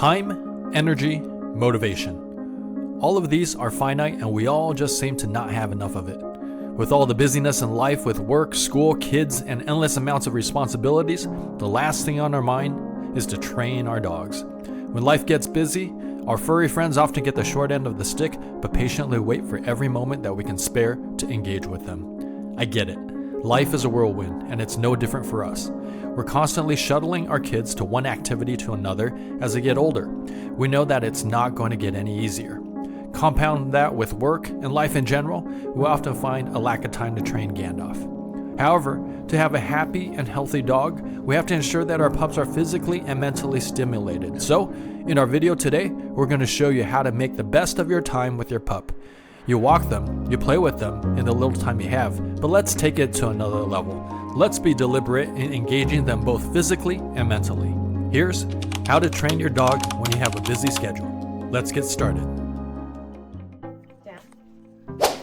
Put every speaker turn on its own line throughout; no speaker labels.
Time, energy, motivation. All of these are finite and we all just seem to not have enough of it. With all the busyness in life with work, school, kids, and endless amounts of responsibilities, the last thing on our mind is to train our dogs. When life gets busy, our furry friends often get the short end of the stick, but patiently wait for every moment that we can spare to engage with them. I get it. Life is a whirlwind, and it's no different for us. We're constantly shuttling our kids to one activity to another as they get older. We know that it's not going to get any easier. Compound that with work and life in general, we often find a lack of time to train Gandalf. However, to have a happy and healthy dog, we have to ensure that our pups are physically and mentally stimulated. So, in our video today, we're going to show you how to make the best of your time with your pup. You walk them, you play with them in the little time you have, but let's take it to another level. Let's be deliberate in engaging them both physically and mentally. Here's how to train your dog when you have a busy schedule. Let's get started.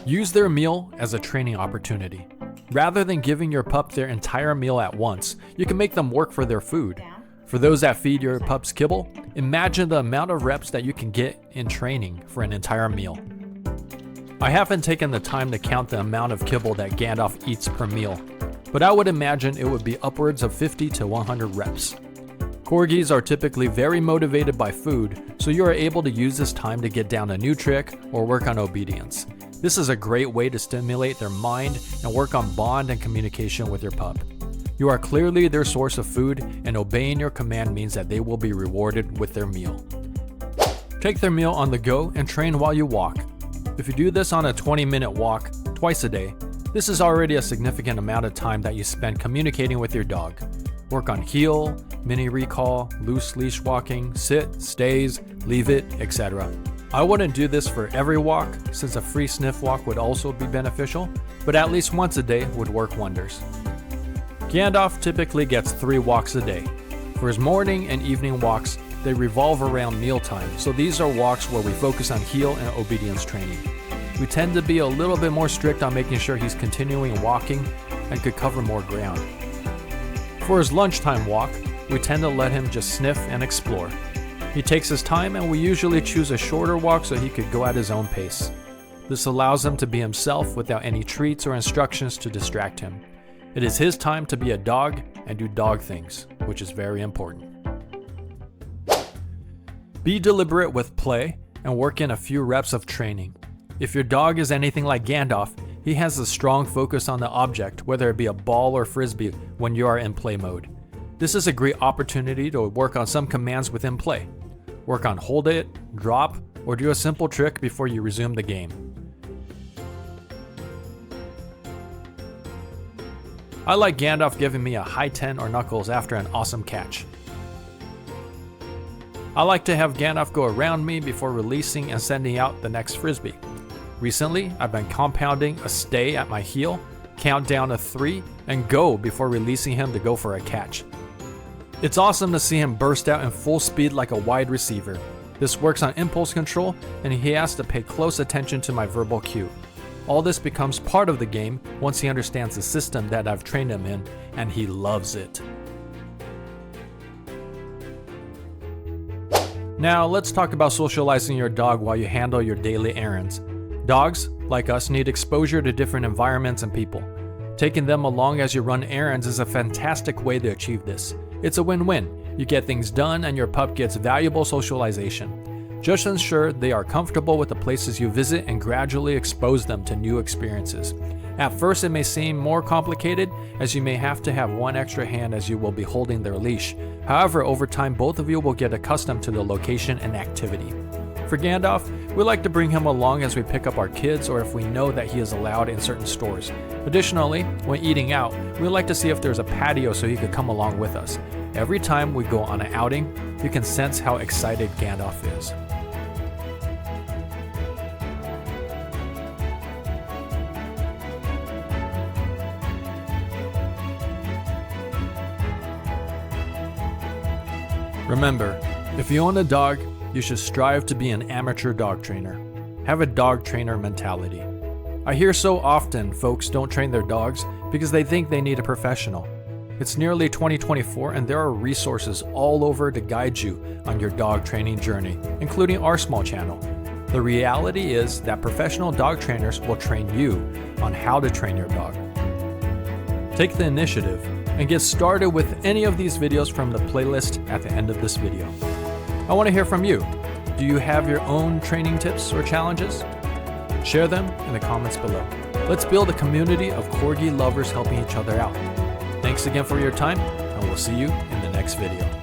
Use their meal as a training opportunity. Rather than giving your pup their entire meal at once, you can make them work for their food. For those that feed your pups kibble, imagine the amount of reps that you can get in training for an entire meal. I haven't taken the time to count the amount of kibble that Gandalf eats per meal, but I would imagine it would be upwards of 50 to 100 reps. Corgis are typically very motivated by food, so you are able to use this time to get down a new trick or work on obedience. This is a great way to stimulate their mind and work on bond and communication with your pup. You are clearly their source of food, and obeying your command means that they will be rewarded with their meal. Take their meal on the go and train while you walk. If you do this on a 20-minute walk twice a day, this is already a significant amount of time that you spend communicating with your dog. Work on heel, mini recall, loose leash walking, sit, stays, leave it, etc. I wouldn't do this for every walk, since a free sniff walk would also be beneficial, but at least once a day would work wonders. Gandalf typically gets 3 walks a day. For his morning and evening walks, they revolve around mealtime, so these are walks where we focus on heel and obedience training. We tend to be a little bit more strict on making sure he's continuing walking and could cover more ground. For his lunchtime walk, we tend to let him just sniff and explore. He takes his time, and we usually choose a shorter walk so he could go at his own pace. This allows him to be himself without any treats or instructions to distract him. It is his time to be a dog and do dog things, which is very important. Be deliberate with play and work in a few reps of training. If your dog is anything like Gandalf, he has a strong focus on the object, whether it be a ball or frisbee, when you are in play mode. This is a great opportunity to work on some commands within play. Work on hold it, drop, or do a simple trick before you resume the game. I like Gandalf giving me a high 10 or knuckles after an awesome catch. I like to have Gandalf go around me before releasing and sending out the next frisbee. Recently, I've been compounding a stay at my heel, count down to 3, and go before releasing him to go for a catch. It's awesome to see him burst out in full speed like a wide receiver. This works on impulse control, and he has to pay close attention to my verbal cue. All this becomes part of the game once he understands the system that I've trained him in, and he loves it. Now let's talk about socializing your dog while you handle your daily errands. Dogs, like us, need exposure to different environments and people. Taking them along as you run errands is a fantastic way to achieve this. It's a win-win. You get things done and your pup gets valuable socialization. Just ensure they are comfortable with the places you visit and gradually expose them to new experiences. At first it may seem more complicated, as you may have to have one extra hand as you will be holding their leash. However, over time both of you will get accustomed to the location and activity. For Gandalf, we like to bring him along as we pick up our kids or if we know that he is allowed in certain stores. Additionally, when eating out, we like to see if there's a patio so he could come along with us. Every time we go on an outing, you can sense how excited Gandalf is. Remember, if you own a dog, you should strive to be an amateur dog trainer. Have a dog trainer mentality. I hear so often folks don't train their dogs because they think they need a professional. It's nearly 2024 and there are resources all over to guide you on your dog training journey, including our small channel. The reality is that professional dog trainers will train you on how to train your dog. Take the initiative and get started with any of these videos from the playlist at the end of this video. I want to hear from you. Do you have your own training tips or challenges? Share them in the comments below. Let's build a community of Corgi lovers helping each other out. Thanks again for your time, and we'll see you in the next video.